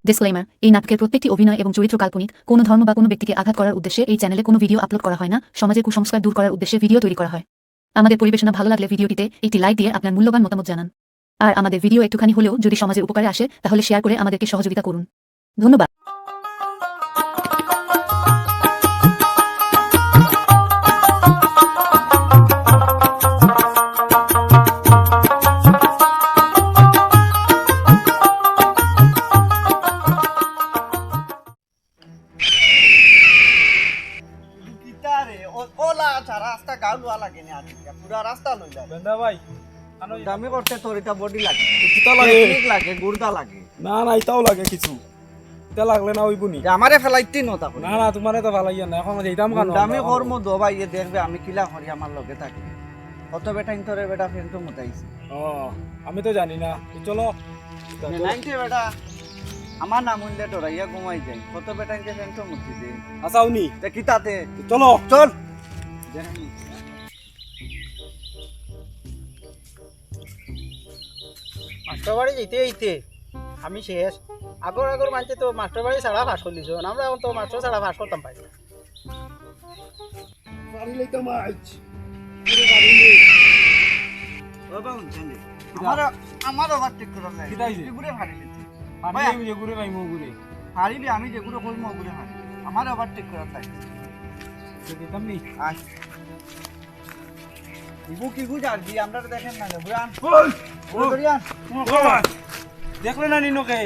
Disclaimer, এই নাটকের প্রত্যেকটি অভিনয় এবং চরিত্র কাল্পনিক। কোনো ধর্ম বা কোনো ব্যক্তিকে আঘাত করার উদ্দেশ্যে এই চ্যানেলে কোনো ভিডিও আপলোড করা হয় না। সমাজের কুসংস্কার দূর করার উদ্দেশ্যে ভিডিও তৈরি করা হয়। আমাদের পরিবেশনা ভালো লাগলে ভিডিওটিতে একটি লাইক দিয়ে আপনার মূল্যবান মতামত জানান। আর আমাদের ভিডিও একটুখানি হলেও যদি সমাজের উপকারে আসে তাহলে শেয়ার করে আমাদেরকে সহযোগিতা করুন। ধন্যবাদ। রাস্তা গাউলুয়া লাগে না পুরা রাস্তা লই যায় বেন্দা ভাই দামি করতে তোর এটা বডি লাগে কিতা লাগে ঠিক লাগে গুড়দা লাগে না না এটাও লাগে কিছু এটা লাগলে না হইবনি যে আমারে ফেলাইতি নতা না না তোমারে তো ভালো না এখন যেতাম কেন দামি কর্ম দবাই এ দেখবে আমি কিলা করি আমার লগে থাকি কত বেটা ইন্তরে বেটা ফ্রেন্ড তো মতাইছি ও আমি তো জানি না চলো নাইনটি বেটা আমার নাম উনলে তোরাইয়া ঘুমাই যায় কত বেটা ইনকে ফ্রেন্ড তো মুতি দে আসাউনি তে কিতাতে চলো চল মাস্টার বাড়ি যেতে যেতে আমি শেষ আগর মানছে তো মাস্টার বাড়ি ছাড়া ফাঁস করলিছ আমরা এখন তো মাস্টার ছাড়া ফাঁস করতাম পাই আমার আমার ওভারটেক করা যায় কিতা হইছে? এগুরে ভারী লিছি আমি যে ঘুরে পাইমু ঘুরে হারিবি আমি যেগুলো কইম ওগুলো হারি আমার ওভারটেক করা যায় যেতাম নি আয় ইবু কি গুজার দি আমরা তো দেখেন না বুরান বুরান দেখলে না নিনকে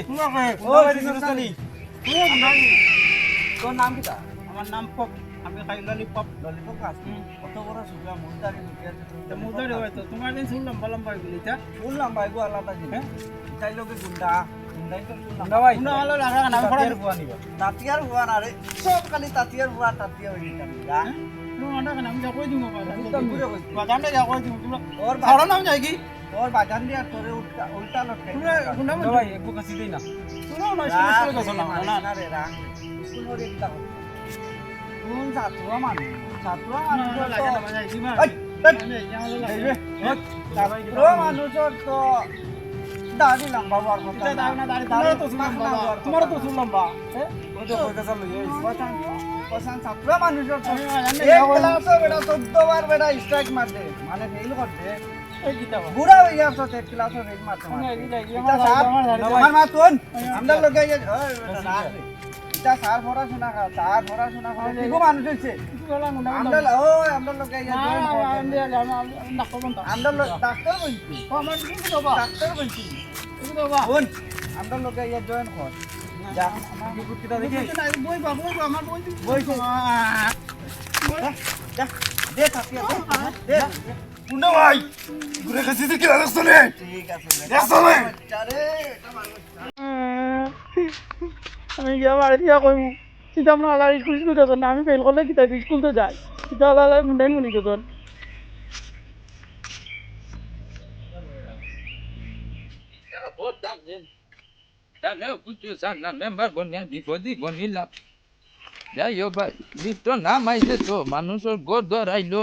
তোর নাম কিটা আমার নাম পপ আমি খাই ললিপপ ললিপপ গাছ কত বড় সুবিধা মুদারি মুদারি হয়তো তোমার দিন শুনলাম বললাম ভাই বলিটা শুনলাম ভাই গো আলাদা জিনিস তাই লোকে গুন্ডা গুন্ডাই তো গুন্ডা ভাই তোমরা ভালো লাগা না ফড়া বুয়া নিবা তাতিয়ার হুয়া না রে সব খালি তাতিয়ার হুয়া তাতিয়া হই নিতা তোমরা না আমি যা কই দিমু ঘুরে কই বাগানটা যা কই দিমু তোমরা ওর ফড়া নাম যাই কি ওর বাগান দিয়া তোরে উল্টা উল্টা লটকাই তোমরা গুন্ডা ভাই একটু কাছে দেই না তোমরা না স্কুল গেছ না না রে রাখ স্কুল ওরে কিতা কোন ছাত্র মানুষ ছাত্র মানুষ লাগে না মানে জীবন ছাত্র মানুষের তো দাড়ি লম্বা হওয়ার কথা তোমারও তো শুনলাম বা ওই তো কই কাছে লই পছন্দ ছাত্র মানুষের তো এক ক্লাসে বেটা 14 বার বেটা স্ট্রাইক মারতে মানে ফেল করতে বুড়া হয়ে যাচ্ছে তো এক ক্লাসে ফেল মারতে আমার মা তুন আমরা লগে এটা সার পড়াশোনা খা সার পড়াশোনা খা কি মানুষ হইছে আমরা ওই আমরা লগে আমরা ডাক্তার বলছি ডাক্তার বলছি বোন আমরা লগে ইয়া জয়েন কর যা কি কুত্তা দেখি বই আমার বই যা দে থাকিয়া দে গুন্ডা ভাই ঘুরে কাছে দিকে লাগছ না ঠিক আছে দেখছ না আরে এটা মানুষ আমি গিয়া বাড়ি দিয়া কইমু চিন্তা আমরা আলাদা স্কুল যাচ্ছেন না আমি ফেল করলে কিতা স্কুল তো যাই চিন্তা আলাদা মুন্ডাই মুনি গেছেন মানুষের গোর ধরাইলো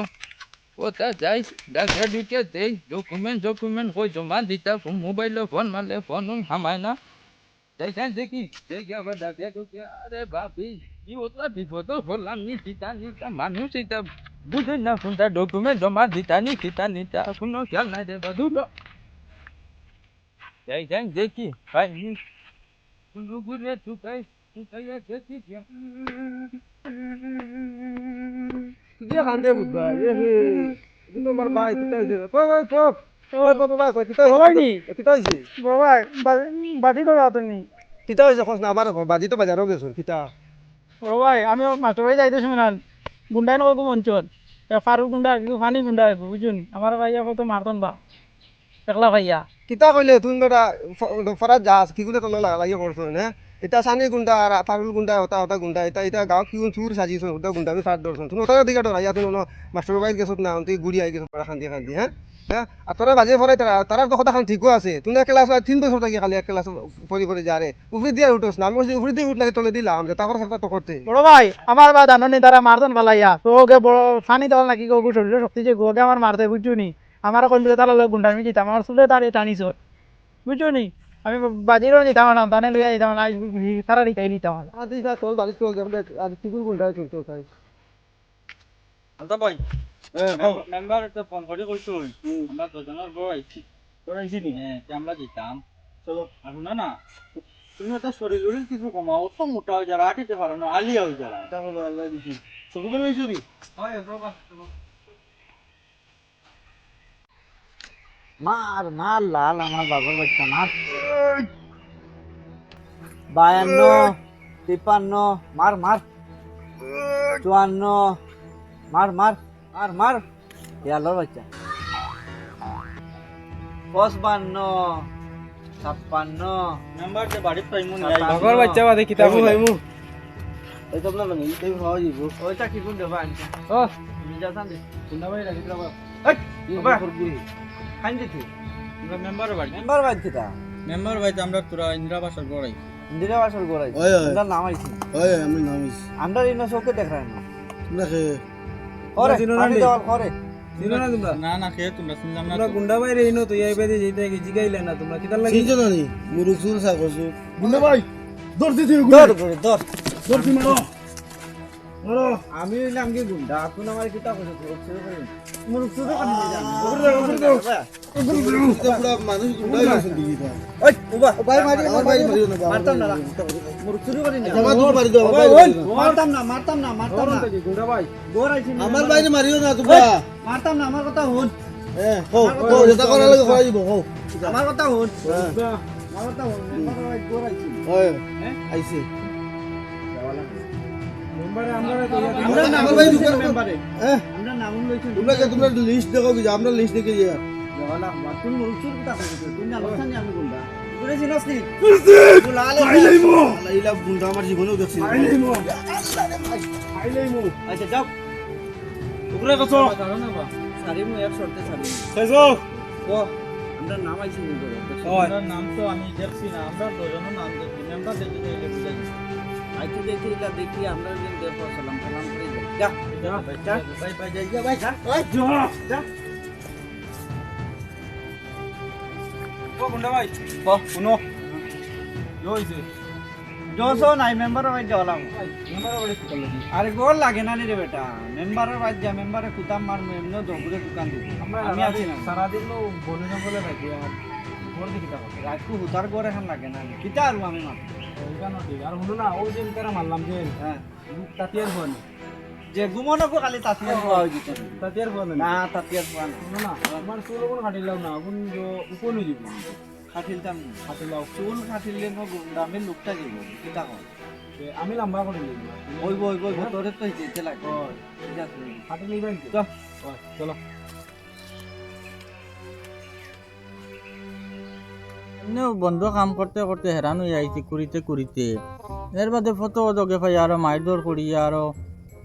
ওটা যাই ডাক্তার ঢুকে দেই ডকুমেন্ট কই জমা দিতা মোবাইলে ফোন মারলে ফোন হামায় না যাইছেন দেখি দেখি আবার ডাক্তার ঢুকে আরে বাপি কি ওটা বিপদ বললাম নি দিতা মানুষ এটা বুঝেন না কোনটা ডকুমেন্ট জমা দিতা নিতা কোনো খেয়াল নাই রে বাদু যাইছেন দেখি ভাই ঘুরে তুকাই দেখি তুই কান্দে বুঝবা এ তোমার ভাই তুই পপ ওই পপ ভাই কই তুই হয়নি তুই হইছে বাবা বাদি তো রাতনি কিতা হইছে খোঁজ না আমার বাজি তো বাজারও গেছ কিতা বাবা আমি মাস্টার বাড়ি যাইতেছি না গুন্ডাই নগো মঞ্চন ফারুক গুন্ডা ফানি গুন্ডা বুঝুন আমার ভাইয়া কত মারতন বা একলা ভাইয়া কিতা কইলে তুই বেটা ফরাত যাস কি গুলে তোলা লাগিয়ে করছ না এটা সানি গুন্ডা আর পারুল গুন্ডা ওটা গুন্ডা এটা গাঁও কি চুর সাজিছ ওটা গুন্ডা আমি ফাট ধরছ তুমি ওটা দিকে ডরা ইয়া তুমি মাস্টার বাইর গেছত না তুই গুড়ি আই গেছ পড়া খান্দি হ্যাঁ হ্যাঁ আর তোরা বাজে ফরাই তারা তো কথা খান ঠিকও আছে তুই ক্লাস 3 বছর থাকি খালি এক ক্লাস পরি যা রে উপরে দিয়ে উঠোস না আমি উপরে দিয়ে উঠলে তোলে দিলাম যে তারপর সরকার তো করতে বড় ভাই আমার বা জানি তারা মারতন ভালাইয়া তো ওকে বড় ফানি দল নাকি গো শরীরে শক্তি যে গোকে আমার মারতে বুঝছুনি আমার কইলে তারা গুন্ডা আমি যেতাম আমার চুলে তারে টানিছ বুঝছুনি আমি বাজিরও নিতাম না তানে লইয়া দিতাম না তারা রিতাই নিতাম না আজ ইসা চল বাড়ি চল আমরা আজ কিগুর গুন্ডা চলতো তাই আলতা ভাই মেম্বার একটা ফোন করে কইছো আমরা দুজনের বই করাইছি নি হ্যাঁ আমরা যেতাম চলো এখন না তুমি একটা শরীরের কিছু কমাও তো মোটা হয়ে যারা আটিতে পারো না আলিয়া হয়ে যারা এটা হলো আল্লাহ দিছি চলো করে হইছো নি হয় বাবা মার মার লাল আমার বাবার বাচ্চা মার 52 53 মার মার 54 মার মার মার মার ইয়ালোর বাচ্চা 55 56 নাম্বার যে বাড়ি পাইমু নি বাগর বাচ্চা বাদে কিতাব হইমু এই তো না নি এই ভাও যাইবো ওইটা কি কোন দেবা আনছে ও নিজা সান দে কোন ভাই রাখি দাও এই বাবা খান দিতে মেম্বার বাড়ি কিটা মেম্বার বাড়ি আমরা তোরা ইন্দিরা বাসার গড়াই ইন্দিরা বাসার গড়াই আমরা নাম আইছি ওই আমি নামিস আমরা ইনো চোখে দেখ রায় না দেখে ওরে পানি দেওয়াল করে চিনো না তোমরা না না খেয়ে তোমরা শুনলাম না তোমরা গুন্ডা বাইরে ইনো তো এই বাইরে যেতে কি জিগাইলে না তোমরা কিতার লাগি চিনছো না নি মুরুসুল সাগসু গুন্ডা ভাই দৌড় দিতে দর করে দর দৌড় মারো মারো আমি হইলাম কি গুন্ডা আপনি আমার কিতা করে শুরু করেন মুরুখ শুরু করে পুরা মানুষ গুন্ডা হইছে দিগিটা ওই বাবা ভাই মারি আমার ভাই মারিও না মারতাম না মুরুখ শুরু করেন না আমার তো মারি দাও মারতাম না গুন্ডা ভাই গোর আইছি আমার বাইরে মারিও না তোমরা মারতাম না আমার কথা শুন হো হো যেটা করা লাগে করা দিব হো আমার কথা শুন আমার কথা শুন মেম্বার ভাই গোর আইছি ওই আইছে মেম্বারে আমরা তো আমরা নাম আমার ভাই লইছি দোকান মেম্বারে হ্যাঁ আমরা নাম লইছি তোমরা লিস্ট দেখো কি আমরা লিস্ট দেখে যাই দেওয়ালা বাতুন মুরুখ শুরু কথা কইছো তুই না লছানি আমি গুন্ডা তুই চিনস নি ইলা গুন্ডা আমার জীবনেও দেখছি আচ্ছা যাও উপরে কত সারিমু এক শর্তে সারিমু শেষো ও আমরা নাম আইছি নি করে আমরা নাম তো আমি দেখছি না আমরা দুজনের নাম দেখি মেম্বার দেখি দিলে বুঝা যায় আইতে দেখি ইলা দেখি আমরা দিন দেখো সালাম সালাম করে যাই যা যা বাই বাই যাই যা ভাই যা যা ও গুন্ডা ভাই ও শুনো জয়ছে জোসো নাই মেম্বারের ভাই যাওয়ালাম মেম্বার বাড়ি কিতার লাগি আরে গোল লাগে না রে বেটা মেম্বারের ভাই যা মেম্বারে কুতাম মার এমনি দগুরে দোকান দিব আমি আছি না সারা দিন লো বনে জঙ্গলে থাকি আর ঘর দেখি তা রাতকু হুতার গোর এখন লাগে না কিতা আর আমি মার ওইখানে ঠিক আর হলো না ওই দিন তারা মারলাম যে হ্যাঁ তাতিয়ার ফোন যে গুমনকো খালি তাতিয়ার হওয়া হই দিত তাতিয়ার ফোন না তাতিয়ার হওয়া না শোনো না আমার চুল কোন কাটিলাম না এখন উপনু দিব খাটিলতাম কাটিলাও চুল খাটিলে মো দামে লুকটা দিব কিতা কর আমি লম্বা করে দিব ওই তোরে তো যেতে লাগে ঠিক আছে কাটি নিবেন চল চলো বন্ধ কাম করতে করতে হেরান হয়ে আইছি করিতে এর বাদে ফটো জগে পাই আরো মারধর করি আরো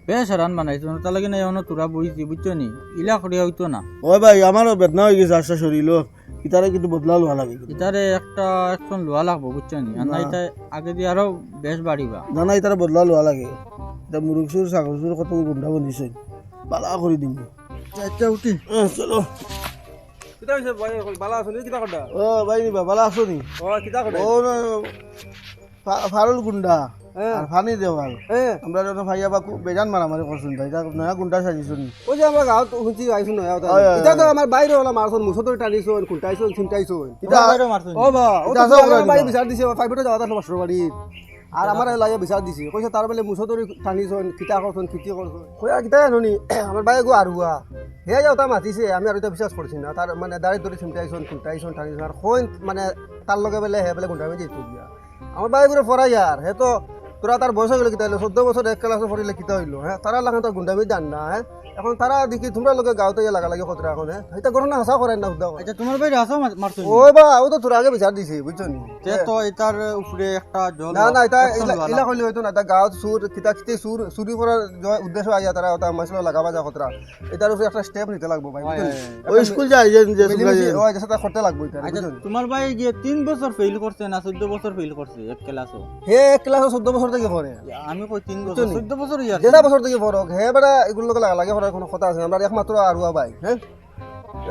বেশ হেরান বানাইছো তার লাগে না এখনো তোরা বইছি বুঝছো নি ইলা করি হইতো না ওই ভাই আমারও বেদনা হয়ে গেছে আশা শরীর ইতারে কিন্তু বদলা লওয়া লাগে ইতারে একটা অ্যাকশন লোয়া লাগবো বুঝছো নি আর না এটা আগে দিয়ে আরো বেশ বাড়িবা না না ইতারে বদলা লওয়া লাগে এটা মুরুগসুর সাগরসুর কত গুন্ডা বনিছে বালা করে দিম আচ্ছা উঠি চলো কিতা হইছে ভাই বালা আছে কিতা করডা ও ভাই নিবা বালা আছো নি ও কিতা করডা ও ফারুল গুন্ডা আর ফানি দেওয়াল আমরা যখন ভাইয়া বা বেজান মারামারি করছুন তাই নয়া গুন্ডা সাজিছুন ওই যে আমরা গাঁৱত শুনছি আইছো নয়া এটা তো আমার বাইরে ওলা মারছন মুছতরে টানিছন খুলটাইছন চিন্তাইছন ও বা ও এটা তো আছে আমার ওরা বাড়ি দিবা। বিচার দিছে ফাইভতে যাওয়া তার মাস্টার বাড়ি আর আমার লাইয়া বিচার দিছে কইছে তার বেলে মুছতরে টানিছন কিতা করছন কিতি করছন কইয়া কিতা জানি আমার বাইরে গো আরুয়া হে যাও তা মাতিছে আমি আর এটা বিশ্বাস করছি না তার মানে দাঁড়ি ধরে চিন্তাইছন খুলটাইছন টানিছন আর কইন মানে তার লগে বেলে হে বেলে গুন্ডামি যেত দিয়া আমার বাইরে করে ফরাই আর হে তো তোরা তার বয়স হইলো কিতা হইলো 14 বছর এক ক্লাসে পড়িলে কিতা হইলো হ্যাঁ তারা লাগান তো গুন্ডামি জান না হ্যাঁ এখন তারা দেখি তোমরা লোকে গাঁৱতে লাগা লাগে খতরা এখন হ্যাঁ এটা ঘটনা হাসা করেন না সুদা আচ্ছা তোমার বাইরে আসো মারছো ওই বা ও তো তোর আগে বিচার দিছে বুঝছো নি তো এটার উপরে একটা জল না না এটা action লওয়া ইলা কইলে হইতো না এটা গাঁৱত সুর কিতা কিতে সুর চুরি করার উদ্দেশ্য আইয়া তারা ওটা মাসলা লাগাবা যা খতরা এটার উপরে একটা স্টেপ নিতে লাগবো ভাই বুঝছো নি? ওই স্কুল যায় যে ওই যেটা তা করতে লাগবো এটা আচ্ছা বুঝছো নি? তোমার ভাই যে 3 বছর ফেল করছে না 14 বছর ফেল করছে এক ক্লাসও হে এক ক্লাসে 14 বছর থেকে পড়ে আমি কই 3 বছর 14 বছর ইয়ার যেটা বছর থেকে পড়ক হে বেটা এগুলো লোকে লাগা লাগে পড়ার কোনো কথা আছে আমরা একমাত্র আরুয়া ভাই হ্যাঁ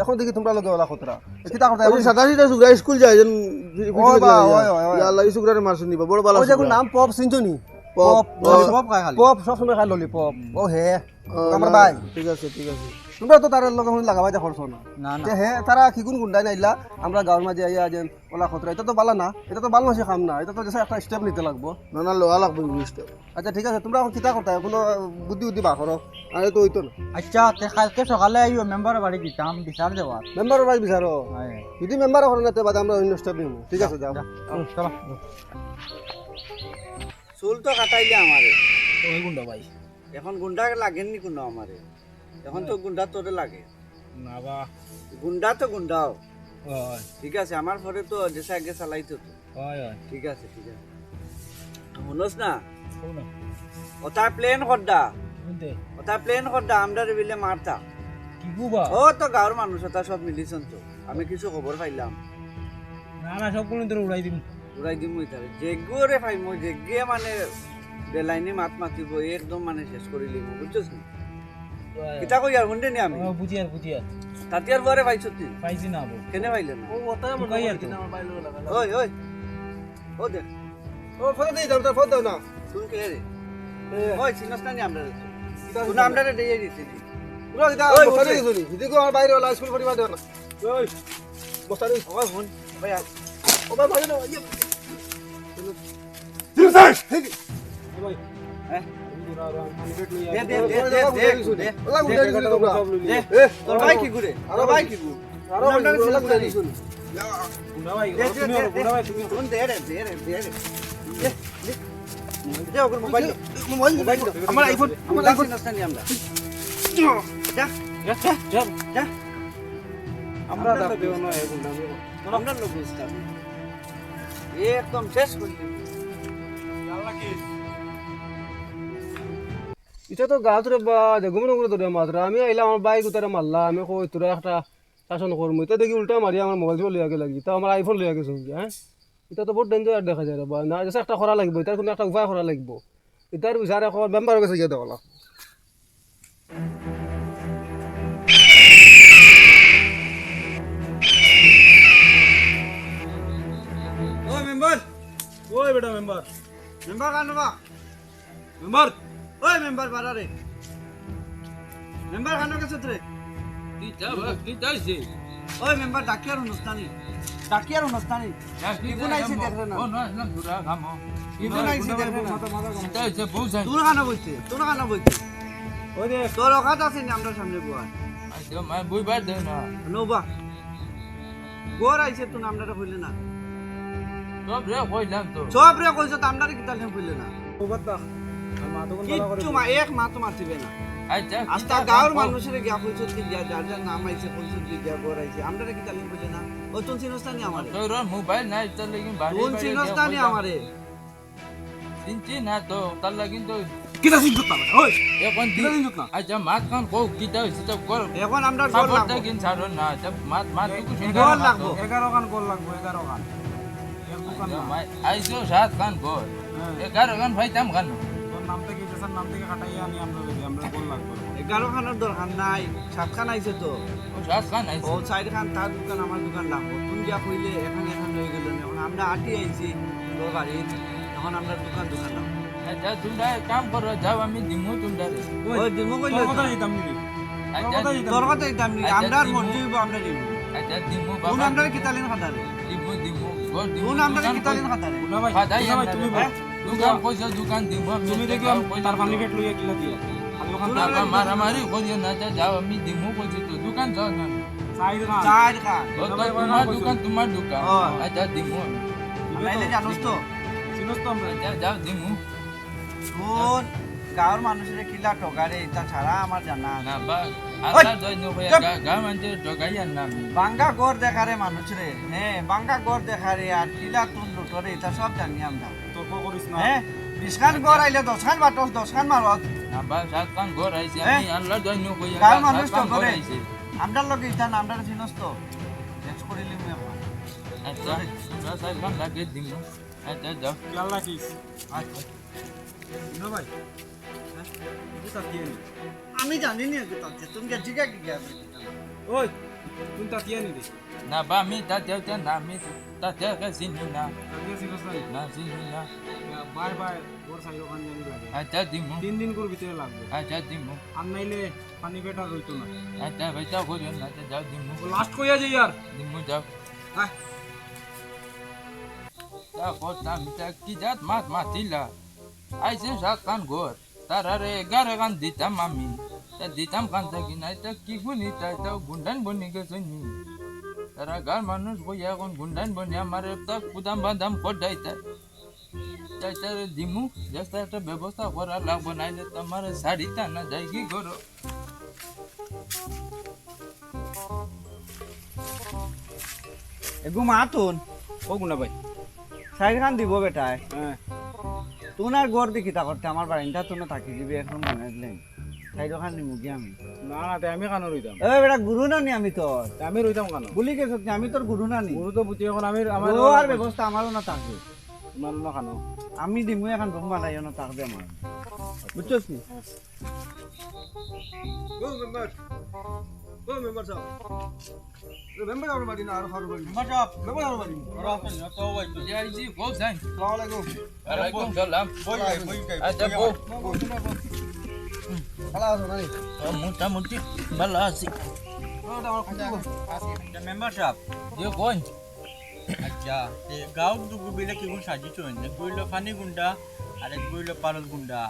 এখন দেখি তোমরা লগে ওলা খতরা কিতা করতে ওই সাতাশিটা সুগরা স্কুল যায় যেন ওই বা, ওই, ওই, ওই। আল্লাহ এই সুগরারে মারছুন নিবা বড় বালা ওই যে নাম পপ চিনছনি পপ পপ খায় খালি পপ সব সময় খায় ললিপপ ও হে আমার ভাই ঠিক আছে ঠিক আছে তোমরা তো তার লগে শুনি লাগাবাই দেখছ না না না যে হে তারা কিগুন গুন্ডাই নাইলা আমরা গাঁর মাঝে আইয়া যেন ওলা খতরা এটা তো বালা না এটা তো বাল মাসে খাম না এটা তো যে একটা স্টেপ নিতে লাগবো না না লোয়া লাগবে বুঝতে আচ্ছা ঠিক আছে তোমরা এখন কিতা করতে কোনো বুদ্ধি বুদ্ধি বা করো আরে তো হইতো না আচ্ছা তে কালকে সকালে আইও মেম্বার বাড়ি দিতাম বিচার দেওয়ার মেম্বারের ভাই বিচারো হ্যাঁ যদি মেম্বার করে না তে বাদে আমরা অন্য স্টেপ নিব ঠিক আছে যাও চলো চুল তো কাটাইলে আমারে ওই গুন্ডা ভাই এখন গুন্ডা লাগেননি কোনো আমারে এখন তো গুন্ডা তোরে লাগে না বা গুন্ডা তো গুন্ডাও ওই ঠিক আছে আমার পরে তো যেসা আগে চালাইতো তো ওই ওই ঠিক আছে শুনোস না শুন ওটা প্লেন করডা শুনতে ওটা প্লেন করডা আমরা বিলে মারতা কি গুবা ও তো গাঁর মানুষ ওটা সব মিলিছন তো আমি কিছু খবর পাইলাম না না সব কোন তোর উড়াই দিম উড়াই দিম তাহলে যেগুরে পাইম যেগে মানে বেলাইনি মাত মাতিব একদম মানে শেষ করে লিব বুঝছস না কিতা কই আর শুনতে নি আমি বুঝি আর তাতে আর বরে পাইছ তুই পাইছি না বো কেনে পাইলে না ও ওটা মনে কই আর হয় না আমার বাইরে লাগা ওই ওই ও দেখ ও ফটো দেই দাও ফটো দাও না শুন কে রে ওই চিনস না নি আমরা শুন আমরা রে দিয়ে দিছি পুরো কিতা ওই, বস্তা ওই। দিই শুনি দিদি আমার বাইরে ওলা স্কুল পড়িবা দাও না ওই বস্তা দিই ওই শুন ভাই ও ভাই ভাই না ইয়ে হ্যাঁ দে দে দে দে দে দে ওলা গুন্ডা দিছি তোমরা দে এ তোর ভাই কি ঘুরে তোর ভাই কি ঘুরে আরো ওলা গুন্ডা দিছি গুন্ডা ভাই দে দে দে গুন্ডা ভাই তুমি শুন দে রে দে রে দে রে দে দে ওর মোবাইল মোবাইল আমার আইফোন চিনস না নি আমরা যা যা যা যা আমরা ডাক দেও না এ গুন্ডা আমরা লোক বুঝতাম একদম শেষ করলি এটা তো গাছ রে বা দেখুন না করে মাত্র আমি আইলাম আমার বাইক উতারে মারলা আমি কই তোরা একটা শাসন করবো এটা দেখি উল্টা মারি আমার মোবাইল লইয়া গে লাগি তা আমার আইফোন লইয়া গেছে হ্যাঁ এটা তো বহুত ডেঞ্জার দেখা যায় রে বা না যেসে একটা করা লাগবে এটার কোনো একটা উপায় করা লাগবে এটার বিচারে এখন মেম্বার কাছে গিয়ে দেওয়া ও মেম্বার ওই বেটা মেম্বার মেম্বার কানবা মেম্বার ওই মেম্বার বাড়া রে মেম্বার কানো গেছে রে কিতা আছে ওই মেম্বার ডাকিয়ার অনুষ্ঠানি কিবু নাইছে দেখরে না কিবু নাইছে দেখরে না কিতা আছে বউ যাই তোর কানা বইতে ওই দে তোর অকাত আছে নি আমরা সামনে বুয়া আচ্ছা মা বইবার দে না নবা গোর আইছে তুই আমরা কইলে না সব রে কইলাম তো সব রে কইছ তো আমরা কিতা লেম কইলে না ওবাদা মা তো কোন কিচ্ছু মা এক মা তো মারতিবে না আচ্ছা আস্তা গাঁর মানুষের গিয়া কইছ কি গিয়া যার যার নাম আইছে কইছ কি গিয়া গোর আইছে আমরা কিতা লেম কইলে না ও তুই চিনস্তানি আমারে তোর মোবাইল নাই তো লাগিন বাড়ি তুই চিনস্তানি আমারে চিনছি না তো তার লাগিন তো কিটা সিন করতা ওই এখন কিটা সিন করতা আচ্ছা মাত কান কো কিতা হইছে তো কর এখন আমরা গোর সাপোর্ট লাগবো কিন ছাড়ো না জব মাত মাত টুকু শুন গোর লাগবো 11 গান কল লাগবো 11 গান আইসো 7 খান কর 11 খান ভাইতাম খান তোর নাম থেকে যেসার নাম থেকে কাটাইয়া আনি আমরা যদি আমরা কল লাগবো 11 খানের দরকার নাই 7 খান আইছে তো ও 7 খান আইছে ও 4 খান তার দোকান আমার দোকান লাগবো তুমি যা কইলে এখানে লই গেল এখন আমরা আটি আইছি তোর বাড়ি এখন আমরা দোকান লাগবো আচ্ছা তোমরা কাম করো যাও আমি দিমু তোমরা রে ওই দিমু কইলে তোর কথা দিতাম নিবি আচ্ছা তোর কথা দিতাম নি আমরা মর্জি হইব আমরা দিব আচ্ছা দিমু কোন বাবা আমরা কিতালেন খাতারে দিমু গর দিমু কোন আমরা কিতালেন খাতারে গুন্ডা ভাই ফাদাই গুন্ডা ভাই তুমি বল দোকান পয়সা দোকান দিমু তুমি দেখলাম তার ফানি পেট লইয়া কিলা দিয়া বাবা মারামারি করিও না যাও আমি দিমু কইছি তো দোকান যাও না সাইড গান 4 খান ও তো তোমার দোকান আচ্ছা দিমু নাইলে জানোস তো চিনস তো আমরা আচ্ছা যাও দিমু শুন গাঁর মানুষের কিলা ঠগারে এটা ছাড়া আমার জানা না বা আল্লাহ দইনো কইয়া গা মানতে ঠগাইয়ার নাম বাঙ্গা গড় দেখারে মানুষরে হ্যাঁ বাঙ্গা গড় দেখারে আর কিলা তুন লুটরে এটা সব জানি আমরা তর্ক করিস না হ্যাঁ 20 খান গড় আইলে 10 খান বাটস 10 খান মারত না বা 7 খান ঘর আইছে আমি আল্লাহ দইনো কইয়া গাঁর মানুষ তো ঘর করে আইছে আমরা লগে ইটা আমরা চিনস তো নেক্সট করিলি মে আচ্ছা তোমরা 7 খান লাগে দিমু আচ্ছা যাও লাল রাখিস আচ্ছা গুন্ডা ভাই এটা কি আমি জানি না কি তুমি জিগা কি গিয়া ওই কোনটা দিয়ে নি রে না বা আমি তাতে না আমি তাতে চিনি না দিয়ে সিগস না না চিনি না বাই বাই ওর সাইড ওখান জানি লাগে আচ্ছা দিমু 3 দিন করে ভিতরে লাগবে আচ্ছা দিমু আর নাইলে পানি বেটা হইতো না আচ্ছা ভাইটা করিও না আচ্ছা যাও দিমু লাস্ট কইয়া যাই আর দিমু যাও হ্যাঁ তা কথা মিটা কি জাত মাত মাতিলা আইসে সাত কান ঘর তার আরে 11 কান দিতাম আমি তা দিতাম কান থাকি না এটা কি গুনি তাই তাও গুন্ডান বনি গেছে নি তারা গার মানুষ বইয়া এখন গুন্ডান বনি আমার একটা কুদাম বাদাম কটাই তাই তার দিমু জাস্ট একটা ব্যবস্থা করা লাগবে নাইলে তোমার শাড়িটা না যাই কি করো এগু মাতুন ও গুনা ভাই সাইড খান দিব বেটায় হ্যাঁ তুন আর গড় দেখি তা করতে আমার বাড়িটা তুনো থাকি দিবি এখন মনে দিলেন সাইড খান দিমু কি আমি না না তে আমি কানো রইতাম এ বেটা গুরু না নি আমি তোর তে আমি রইতাম কানো বলি গেছ কি আমি তোর গুরু না নি গুরু তো বুঝি এখন আমি আমার ও আর ব্যবস্থা আমারও না থাকবে মাল না কানো আমি দিমু এখন রুম বানাইও না থাকবে আমার বুঝছস কি ও মেম্বার সাহেব মেম্বার আর বাড়ি না আর খার বাড়ি মেম্বার আর বাড়ি যাইছি বল যাই আসসালামু আলাইকুম ওয়ালাইকুম সালাম বই গাই আচ্ছা বল ভালো আছো নানি মোটামুটি ভালো আছি ওটা আমার খুঁজে মেম্বার সাহেব যে কোন আচ্ছা গাঁৱত দুগু বিলে কিগুণ সাজিছ এক বইল ফানি গুন্ডা আর এক বইল পারল গুন্ডা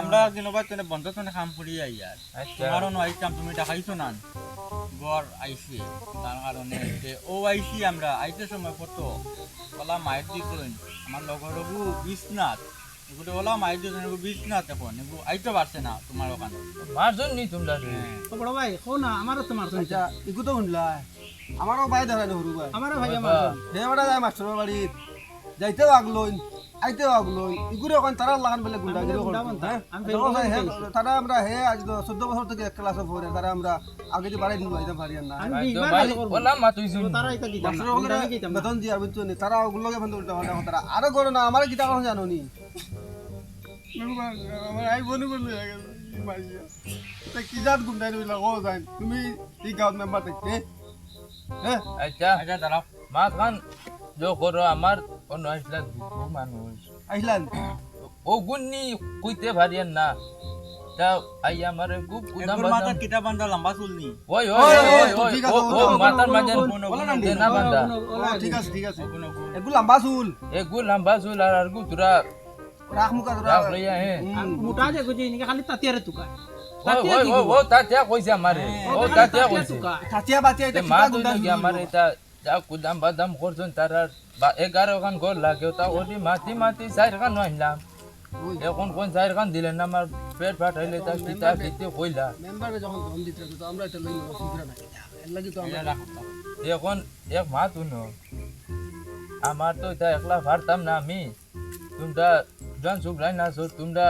আমরা দিনবা তেনে বন্ধ তেনে কাম করি আইয়ার আচ্ছা তোমারও আইতাম তুমি দেখাইছো না গড় আইসি তার কারণে ও আইসি আমরা আইতে সময় ফটো ওলা মায়ের দি কইন আমার লগর বু বিশ্বনাথ এগুলো ওলা মায়ের দি কইন বিশ্বনাথ এখন এগুলো আইতে পারছে না তোমার ওখানে মারজন নি তোমরা রে বড় ভাই কো না আমারও তো মারছো আচ্ছা ইকু তো শুনলা আমারও বাই দেখা হরু ভাই আমারও ভাই বাবা, হে বড়া যায় মাস্টার বাড়ি যাইতেও আগলইন আইতেও আগলইন ইগুরে কোন তারা লাগান বলে গুন্ডাগিরি গুন্ডা করতে বানতা। হ্যাঁ আমি তখন ফেসবুকে হে দেখেছি। তারা আমরা হে আজ 14 বছর থেকে এক ক্লাসে পড়ে তারা আমরা আগে যে বাড়াই দিন আইতাম পারি না আমি ভাই তো বিশবার ভাই ভালো করব বললাম মা তুই শুন তারা এটা দিতাম মাস্টার না বলে আমি দিতাম না বেতন দিয়া বুঝছো নি তারা ওগুলোকে বন্ধ উল্টা পাল্টা তারা আরো করে না আমার কিটা কথা জানো নি আমার আই বনি বলি তা কি জাত গুন্ডাই নিলা ও জান তুমি এই গাঁও মেম্বার দেখতে হ্যাঁ আচ্ছা আচ্ছা দাঁড়াও মা খান जो करो আমার অন্য আসলে দুঃখ মানুষ আইলাম ও গুন্নি কইতে পারিয়েন না তা আই আমার খুব কুদাম এগুলো মাথা বাদাম কিটা বান্ধা লম্বা চুলনি ওই ওই ওই ওই ঠিক ও আছে, ও মাথার মাঝে বলো না, না বান্দা ঠিক আছে ঠিক আছে এগুলো লম্বা চুল এগু লম্বা চুল আর গু তুরা রাখ মুখা ধরা রাখ লইয়া হে মোটা যে গুজি নিকে খালি তাতিয়ারে তুকা ওই ওই ও তাতিয়া কইছে আমারে ও তাতিয়া কইছে ছাতিয়া বাতিয়া এটা তে মা কিটা তুই গুন্ডা কি আমার এটা যা কুদাম বাদাম করছন তারা 11 খান গোল লাগে তা ওটি মাটি মাটি 4 খান আনলাম এখন কোন 4 খান দিলেন না আমার পেট ফাটাইলে তা কিতা কিতে কইলা মেম্বারে যখন ধন দিতে তো আমরা এটা লই সুবিধা নাই এর লাগি তো আমরা এখন এক মা তুনো আমার তো এটা একলা পারতাম না আমি তোমরা জন সুগলাই না সো তোমরা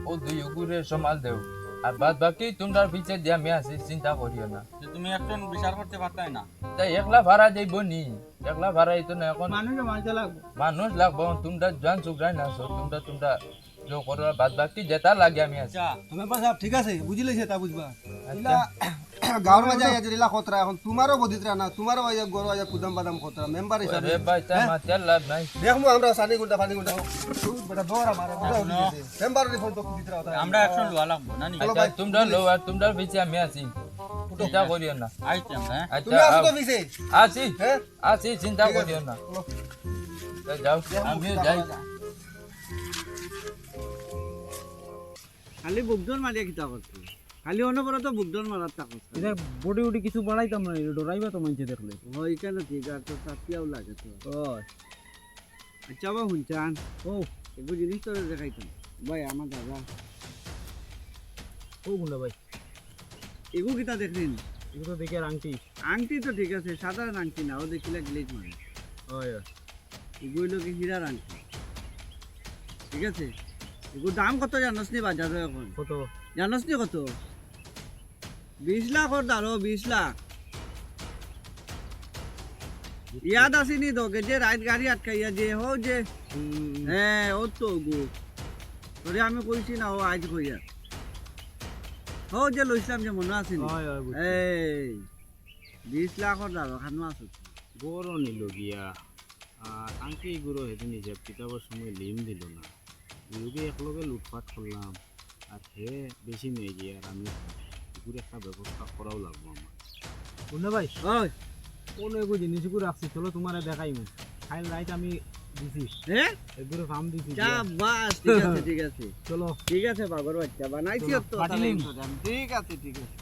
ও দুই উগুরে সমাল দেও আর বাদ বাকি তোমরা পিছে দিয়া আমি আছি চিন্তা করিও না যে তুমি একজন বিচার করতে পারতাই না তাই একলা ভাড়া যাইব নি একলা ভাড়া তো না এখন মানুষে মানতে লাগবো মানুষ লাগবো তোমরা জন সুগলাই না সো তোমরা जो करो बात बाकी जेता लागे আমি আছি আচ্ছা মেম্বার সাহেব ঠিক আছে বুঝি লইছে তা বুঝবা আচ্ছা গাঁৱৰ মাঝে আজ লীলা খতরা এখন তোমারও বদিতরা না তোমারও আজ গরু আজ কুদাম বাদাম খতরা মেম্বার হিসাবে আরে ভাই তা মাতে লাভ নাই দেখমু আমরা সানি গুন্ডা ফানি গুন্ডা বেটা দৌড়া মারে বুঝাও দিছে মেম্বার রিফোন তো দিতরা হতা আমরা একজন লোয়া লাগবো না নি আচ্ছা তোমরা লো আর তোমরা পিছে আমি আছি চিন্তা করিও না আইতে আমরা হ্যাঁ তুমি আসো তো আচ্ছা পিছে আছি হ্যাঁ আছি চিন্তা করিও না যাও আমিও যাই খালি বুকডন মারিয়া কিতা করছে খালি অনবরত বুকডন মারার তা করছে এটা বডি উডি কিছু বাড়াইতাম না ডরাইবা তো মানছে দেখলে ওই কেন ঠিক আছে তো সাথিয়াও লাগে তো ওই আচ্ছা বা হুনচান ও এগুলো জিনিস তো দেখাইতাম ভাই আমার দাদা ও গুন্ডা ভাই এগু কিতা দেখলেন এগুলো দেখে আর আংটি আংটি তো ঠিক আছে সাধারণ আংটি না ও দেখিলে গ্লেজ মারে ওই এগুলো কি হীরার আংটি ঠিক আছে এগুলো দাম কত জানোস নি বাজারে এখন কত জানোস নি কত 20 লাখ ওর দারো 20 লাখ ইয়াদ আসেনি তোকে যে রাইট গাড়ি আটকাইয়া যে হো যে হ্যাঁ ও তো গো তোরে আমি কইছি না ও আজ কইয়া হো যে লইছিলাম যে মনে আসেনি ওই ওই এই 20 লাখর যাবে খানো আছে গরও নিল গিয়া আর আংটি গুঁড়ো সেদিন হিসাব কিতাবের সময় লিম দিল না দুয়োকে একলগে লুটপাট করলাম আর হে বেশি নিয়ে গিয়ে আর আমি এগুলো একটা ব্যবস্থা করাও লাগবো আমার বুঝলে ভাই ওই কোন এগো জিনিসগুলো রাখছি চলো তোমার দেখাই ফাইল রাইট আমি দিছি হ্যাঁ এগুলো ফার্ম দিছি যা বাস ঠিক আছে ঠিক আছে চলো ঠিক আছে বাগর বাচ্চা বানাইছি তো পাটিলিম। ঠিক আছে ঠিক আছে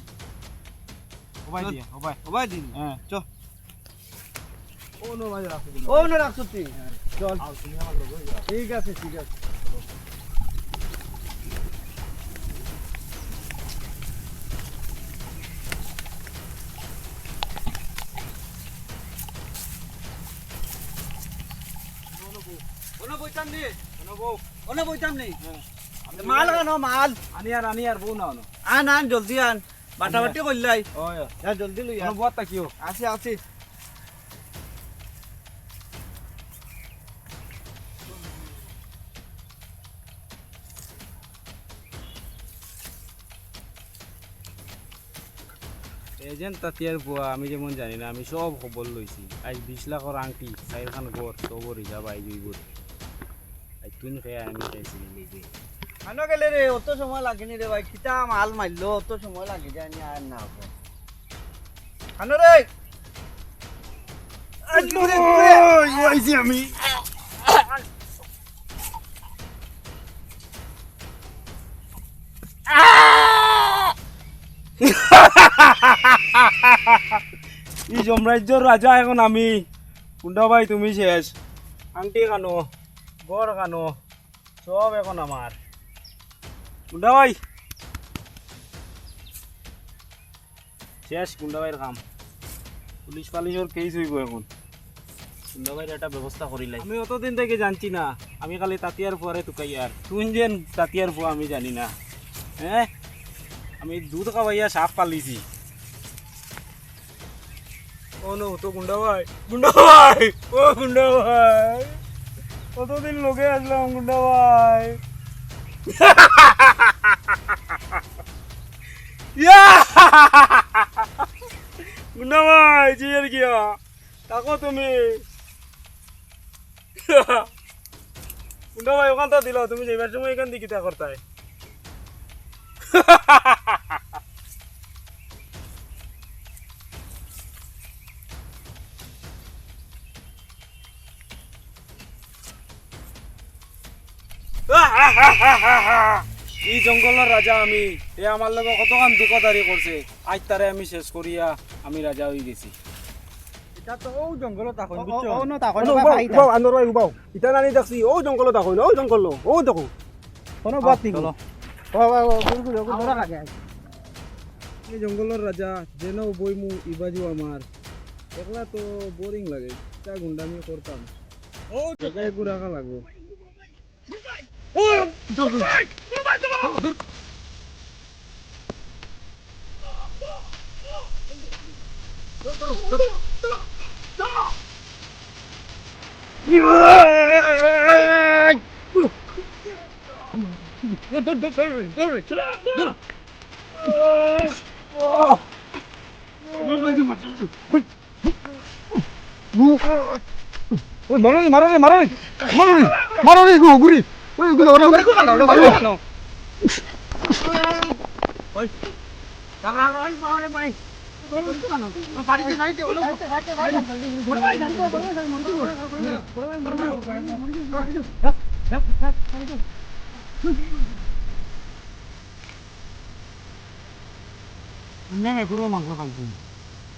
ওবাই দিয়া ওবাই ওবাই দিন হ্যাঁ চল কোন ভাই রাখছি ও না রাখছো তুই চল আর তুমি আমার লগে ঠিক আছে ঠিক আছে ওনা বইতাম নি ওনা বইতাম নি মাল আনো মাল আনি আর বউ না আনো আন আন জলদি আন বাটাবাটি করলাই ওই যা জলদি লই আন বড় তাকিও আসি আসি এজেন্ট তাতিয়ার বুয়া আমি যেমন জানি না আমি সব খবর লইছি আজ 20 লাখর আংটি চাইরখান গড় সবর হিসাব আই যাইব আজ তুই খেয়ে আমি চাইছি নিজে আনো গেলে রে অত সময় লাগেনি রে ভাই কিতা মাল মারলো অত সময় লাগে যায়নি আর না আনো রে আইছি আমি এই যমরাজ্যর রাজা এখন আমি কুন্ডা ভাই তুমি শেষ আংটি কানো গড় কানো সব এখন আমার কুন্ডা ভাই শেষ কুন্ডা ভাইয়ের কাম পুলিশ পালিশর কেস হইব এখন কুন্ডা ভাইয়ের একটা ব্যবস্থা করিলাই আমি অতদিন থেকে জানছি না আমি খালি তাতিয়ার ফুয়ারে তুকাই আর তুই যেন তাতিয়ার ফুয়া আমি জানি না হ্যাঁ আমি দুধ খাওয়াইয়া সাপ পালিছি ও নো তো গুন্ডা ভাই ও গুন্ডা ভাই কতদিন লোকে আসলাম গুন্ডা ভাই গুন্ডা ভাই জিয়ার গিয়া তাকো তুমি গুন্ডা ভাই ওখানটা দিল তুমি যাইবার সময় এখান দিকে তা করতাই এই জঙ্গলের রাজা আমি এ আমার লগে কতক্ষণ দুঃখদারি করছে আজ তারে আমি শেষ করিয়া আমি রাজা হয়ে গেছি এটা তো ও জঙ্গল তাকন ও না তা কইলো উবাও উবাও আন্দর ভাই উবাও ইটা নানি দেখছি ও জঙ্গল দেখো ও জঙ্গল ও দেখো কোনো বাত নি চলো আমরা লাগে এই জঙ্গলের রাজা যেন বইমু ইবাজু আমার একলা তো বোরিং লাগে তা গুন্ডামি করতাম ও জায়গায় ঘুরে রাখা লাগবো ওই মারো রে গুরি ওই গুলো ওরা মারো না পুরো মাংস খাইছি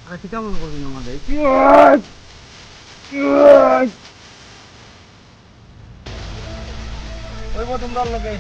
আর কি কেমন করবি আমাদের ওই তোমরা লগে